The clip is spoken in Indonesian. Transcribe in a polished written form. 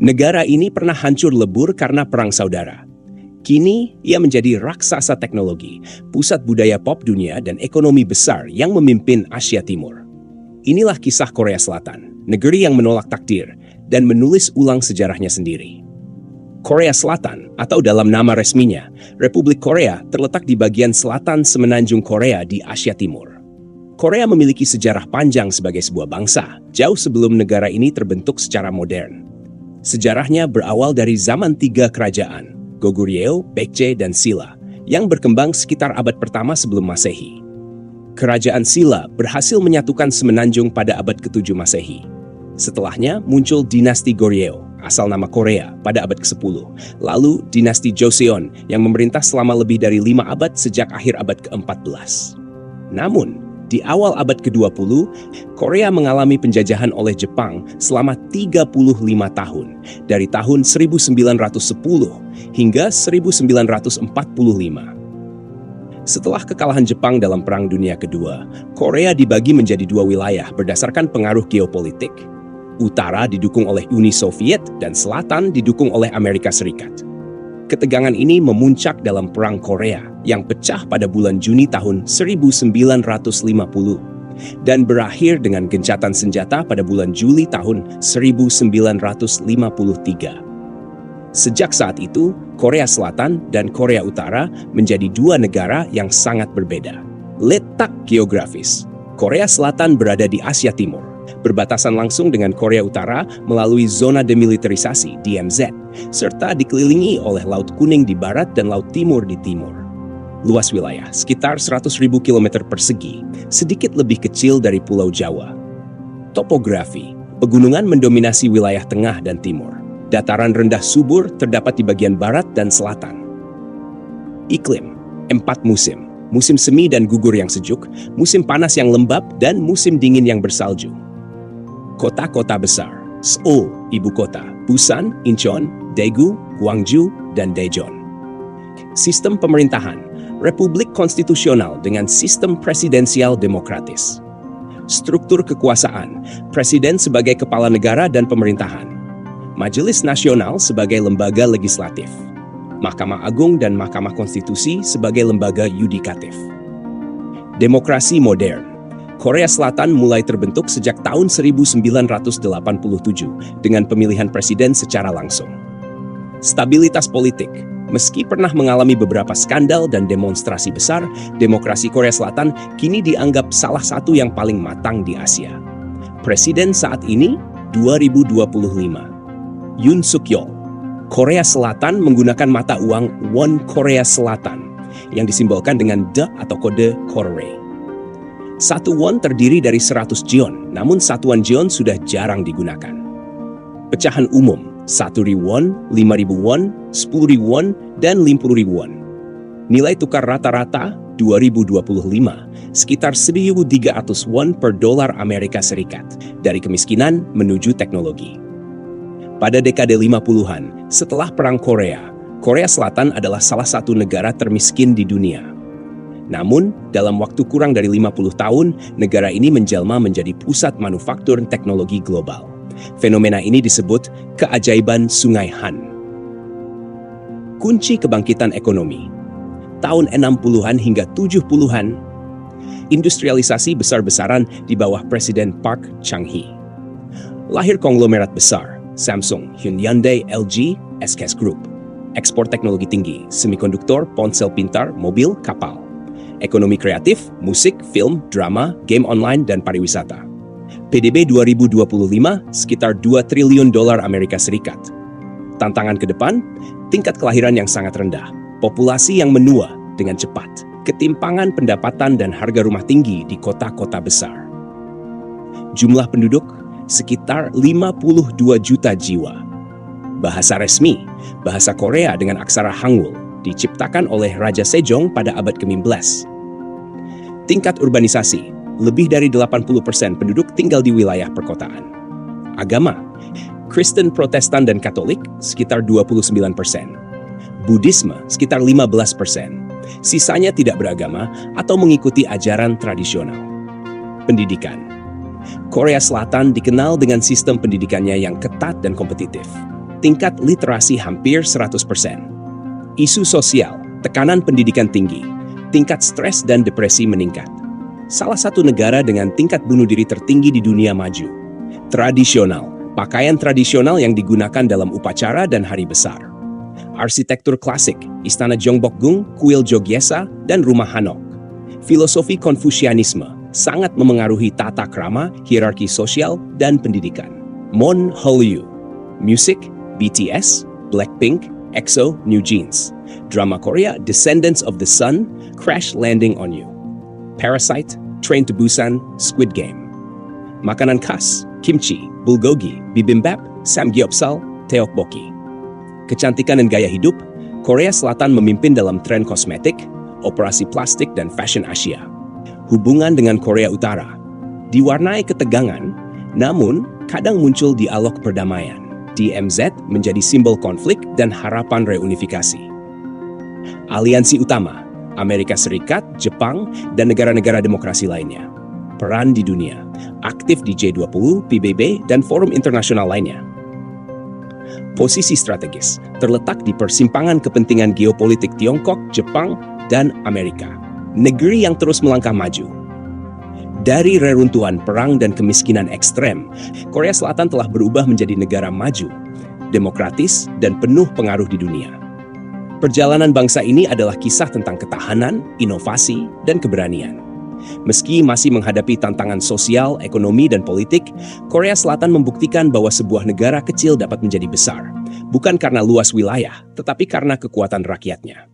Negara ini pernah hancur lebur karena perang saudara. Kini, ia menjadi raksasa teknologi, pusat budaya pop dunia dan ekonomi besar yang memimpin Asia Timur. Inilah kisah Korea Selatan, negeri yang menolak takdir dan menulis ulang sejarahnya sendiri. Korea Selatan, atau dalam nama resminya, Republik Korea terletak di bagian selatan semenanjung Korea di Asia Timur. Korea memiliki sejarah panjang sebagai sebuah bangsa, jauh sebelum negara ini terbentuk secara modern. Sejarahnya berawal dari zaman tiga kerajaan, Goguryeo, Baekje, dan Silla, yang berkembang sekitar abad pertama sebelum Masehi. Kerajaan Silla berhasil menyatukan semenanjung pada abad ke-7 Masehi. Setelahnya muncul dinasti Goryeo, asal nama Korea, pada abad ke-10. Lalu dinasti Joseon yang memerintah selama lebih dari 5 abad sejak akhir abad ke-14. Namun, di awal abad ke-20, Korea mengalami penjajahan oleh Jepang selama 35 tahun, dari tahun 1910 hingga 1945. Setelah kekalahan Jepang dalam Perang Dunia Kedua, Korea dibagi menjadi 2 wilayah berdasarkan pengaruh geopolitik. Utara didukung oleh Uni Soviet dan selatan didukung oleh Amerika Serikat. Ketegangan ini memuncak dalam Perang Korea yang pecah pada bulan Juni tahun 1950 dan berakhir dengan gencatan senjata pada bulan Juli tahun 1953. Sejak saat itu, Korea Selatan dan Korea Utara menjadi 2 negara yang sangat berbeda. Letak geografis, Korea Selatan berada di Asia Timur, berbatasan langsung dengan Korea Utara melalui zona demilitarisasi (DMZ), serta dikelilingi oleh Laut Kuning di barat dan Laut Timur di timur. Luas wilayah sekitar 100.000 km persegi, sedikit lebih kecil dari Pulau Jawa. Topografi, pegunungan mendominasi wilayah tengah dan timur. Dataran rendah subur terdapat di bagian barat dan selatan. Iklim, 4 musim. Musim semi dan gugur yang sejuk, musim panas yang lembab, dan musim dingin yang bersalju. Kota-kota besar, Seoul, ibu kota, Busan, Incheon, Daegu, Gwangju, dan Daejeon. Sistem pemerintahan, Republik Konstitusional dengan sistem presidensial demokratis. Struktur kekuasaan, Presiden sebagai kepala negara dan pemerintahan. Majelis Nasional sebagai lembaga legislatif. Mahkamah Agung dan Mahkamah Konstitusi sebagai lembaga yudikatif. Demokrasi modern. Korea Selatan mulai terbentuk sejak tahun 1987 dengan pemilihan presiden secara langsung. Stabilitas politik. Meski pernah mengalami beberapa skandal dan demonstrasi besar, demokrasi Korea Selatan kini dianggap salah satu yang paling matang di Asia. Presiden saat ini 2025. Yoon Suk Yeol. Korea Selatan menggunakan mata uang won Korea Selatan yang disimbolkan dengan de atau kode Korea. 1 won terdiri dari 100 jeon, namun satuan jeon sudah jarang digunakan. Pecahan umum, 1.000 won, 5.000 won, 10.000 won, dan 50.000 won. Nilai tukar rata-rata 2025 sekitar 1.300 won per dolar Amerika Serikat, dari kemiskinan menuju teknologi. Pada dekade 50-an, setelah Perang Korea, Korea Selatan adalah salah satu negara termiskin di dunia. Namun, dalam waktu kurang dari 50 tahun, negara ini menjelma menjadi pusat manufaktur teknologi global. Fenomena ini disebut keajaiban Sungai Han. Kunci kebangkitan ekonomi. Tahun 60-an hingga 70-an, industrialisasi besar-besaran di bawah Presiden Park Chung-hee. Lahir konglomerat besar, Samsung, Hyundai, LG, SK Group. Ekspor teknologi tinggi, semikonduktor, ponsel pintar, mobil, kapal. Ekonomi kreatif, musik, film, drama, game online, dan pariwisata. PDB 2025 sekitar 2 triliun dolar Amerika Serikat. Tantangan ke depan, tingkat kelahiran yang sangat rendah, populasi yang menua dengan cepat, ketimpangan pendapatan dan harga rumah tinggi di kota-kota besar. Jumlah penduduk sekitar 52 juta jiwa. Bahasa resmi, bahasa Korea dengan aksara Hangul, diciptakan oleh Raja Sejong pada abad ke-15. Tingkat urbanisasi, lebih dari 80% penduduk tinggal di wilayah perkotaan. Agama, Kristen, Protestan, dan Katolik sekitar 29%. Buddhisme sekitar 15%. Sisanya tidak beragama atau mengikuti ajaran tradisional. Pendidikan, Korea Selatan dikenal dengan sistem pendidikannya yang ketat dan kompetitif. tingkat literasi hampir 100%. Isu sosial, tekanan pendidikan tinggi, tingkat stres dan depresi meningkat. Salah satu negara dengan tingkat bunuh diri tertinggi di dunia maju. Tradisional, pakaian tradisional yang digunakan dalam upacara dan hari besar. Arsitektur klasik, Istana Gyeongbokgung, Kuil Jogyesa, dan Rumah Hanok. Filosofi Konfusianisme sangat memengaruhi tata krama, hierarki sosial, dan pendidikan. Mon Hallyu, musik, BTS, Blackpink, EXO, New Jeans. Drama Korea, Descendants of the Sun, Crash Landing on You. Parasite, Train to Busan, Squid Game. Makanan khas, kimchi, bulgogi, bibimbap, samgyeopsal, tteokbokki. Kecantikan dan gaya hidup, Korea Selatan memimpin dalam tren kosmetik, operasi plastik, dan fashion Asia. Hubungan dengan Korea Utara diwarnai ketegangan, namun kadang muncul dialog perdamaian. DMZ menjadi simbol konflik dan harapan reunifikasi. Aliansi utama, Amerika Serikat, Jepang, dan negara-negara demokrasi lainnya. Peran di dunia, aktif di G20, PBB, dan forum internasional lainnya. Posisi strategis terletak di persimpangan kepentingan geopolitik Tiongkok, Jepang, dan Amerika. Negeri yang terus melangkah maju. Dari reruntuhan perang dan kemiskinan ekstrem, Korea Selatan telah berubah menjadi negara maju, demokratis, dan penuh pengaruh di dunia. Perjalanan bangsa ini adalah kisah tentang ketahanan, inovasi, dan keberanian. Meski masih menghadapi tantangan sosial, ekonomi, dan politik, Korea Selatan membuktikan bahwa sebuah negara kecil dapat menjadi besar, bukan karena luas wilayah, tetapi karena kekuatan rakyatnya.